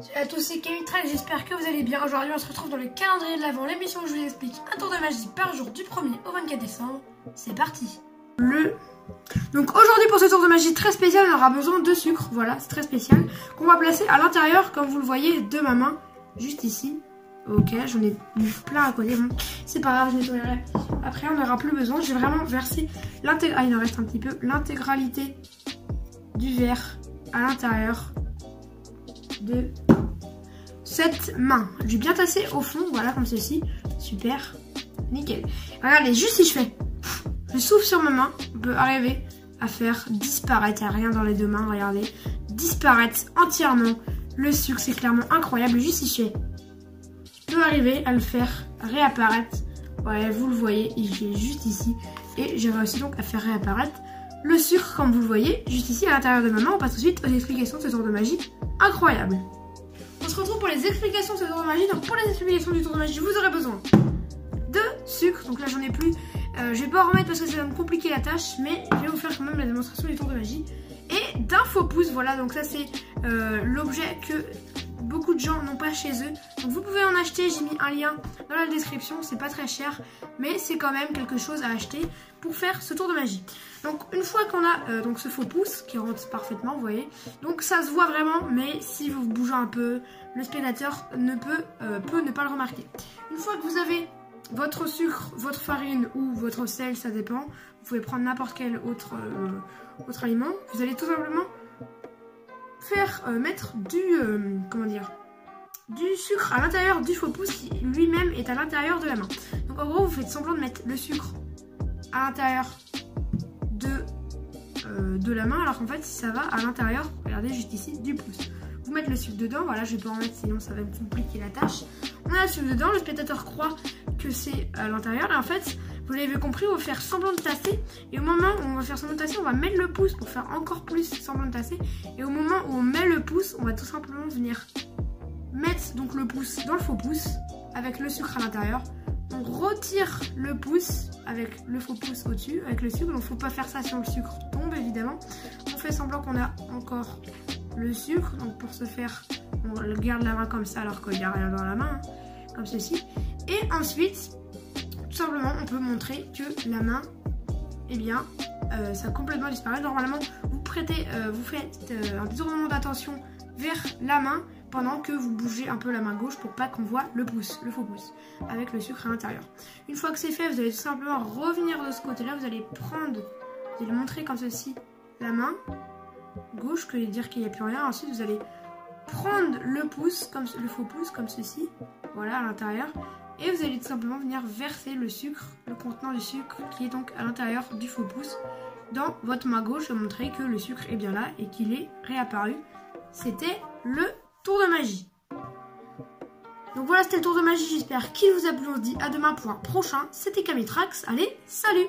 Salut à tous, c'est Kamitrax, j'espère que vous allez bien. Aujourd'hui on se retrouve dans le calendrier de l'Avent, l'émission où je vous explique un tour de magie par jour du 1er au 24 décembre. C'est parti. Donc aujourd'hui pour ce tour de magie très spécial, on aura besoin de sucre, voilà, c'est très spécial, qu'on va placer à l'intérieur, comme vous le voyez, de ma main, juste ici. Ok, j'en ai mis plein à côté, bon, c'est pas grave, je nettoyerai. Après on n'aura plus besoin, j'ai vraiment versé l'intégralité, il en reste un petit peu, l'intégralité du verre à l'intérieur de cette main. Je vais bien tasser au fond, voilà, comme ceci, super, nickel. Regardez, juste si je souffle sur ma main, on peut arriver à faire disparaître, il n'y a rien dans les deux mains, regardez, disparaître entièrement le sucre, c'est clairement incroyable. Juste si je peux arriver à le faire réapparaître, ouais, vous le voyez, il est juste ici, et j'ai réussi donc à faire réapparaître le sucre, comme vous le voyez, juste ici à l'intérieur de ma main. On passe tout de suite aux explications de ce tour de magie incroyable. On se retrouve pour les explications de ce tour de magie. Donc pour les explications du tour de magie, vous aurez besoin de sucre, donc là j'en ai plus. Je vais pas en remettre parce que ça va me compliquer la tâche, mais je vais vous faire quand même la démonstration du tour de magie. Et d'un faux pouce, voilà, donc ça c'est l'objet que beaucoup de gens n'ont pas chez eux. Donc vous pouvez en acheter, j'ai mis un lien dans la description, c'est pas très cher, mais c'est quand même quelque chose à acheter pour faire ce tour de magie. Donc une fois qu'on a donc ce faux pouce qui rentre parfaitement, vous voyez, donc ça se voit vraiment, mais si vous bougez un peu, le spectateur peut ne pas le remarquer. Une fois que vous avez votre sucre, votre farine ou votre sel, ça dépend, vous pouvez prendre n'importe quel autre aliment, vous allez tout simplement faire mettre du sucre à l'intérieur du faux pouce qui lui-même est à l'intérieur de la main. Donc en gros vous faites semblant de mettre le sucre à l'intérieur de la main, alors qu'en fait ça va à l'intérieur, regardez juste ici, du pouce. Vous mettez le sucre dedans, voilà, je vais pas en mettre sinon ça va me compliquer la tâche. On a le sucre dedans, le spectateur croit que c'est à l'intérieur, et en fait, vous l'avez compris, on va faire semblant de tasser, et au moment où on va faire semblant de tasser, on va mettre le pouce pour faire encore plus semblant de tasser, et au moment où on met le pouce, on va tout simplement venir mettre donc le pouce dans le faux pouce, avec le sucre à l'intérieur. On retire le pouce avec le faux pouce au-dessus, avec le sucre. Donc faut pas faire ça si le sucre tombe évidemment. On fait semblant qu'on a encore le sucre. Donc pour ce faire, on garde la main comme ça alors qu'il n'y a rien dans la main, hein, comme ceci. Et ensuite, tout simplement, on peut montrer que la main, eh bien, ça a complètement disparu. Normalement, vous faites un détournement d'attention vers la main pendant que vous bougez un peu la main gauche pour pas qu'on voit le faux pouce, avec le sucre à l'intérieur. Une fois que c'est fait, vous allez tout simplement revenir de ce côté-là, vous allez montrer comme ceci la main gauche, que dire qu'il n'y a plus rien. Ensuite, vous allez prendre le pouce, comme le faux pouce, comme ceci, voilà, à l'intérieur, et vous allez tout simplement venir verser le sucre, le contenant du sucre qui est donc à l'intérieur du faux pouce, dans votre main gauche, et montrer que le sucre est bien là et qu'il est réapparu. C'était le tour de magie. Donc voilà, c'était le tour de magie, j'espère qu'il vous a plu. On se dit à demain pour un prochain. C'était Kamitrax, allez, salut!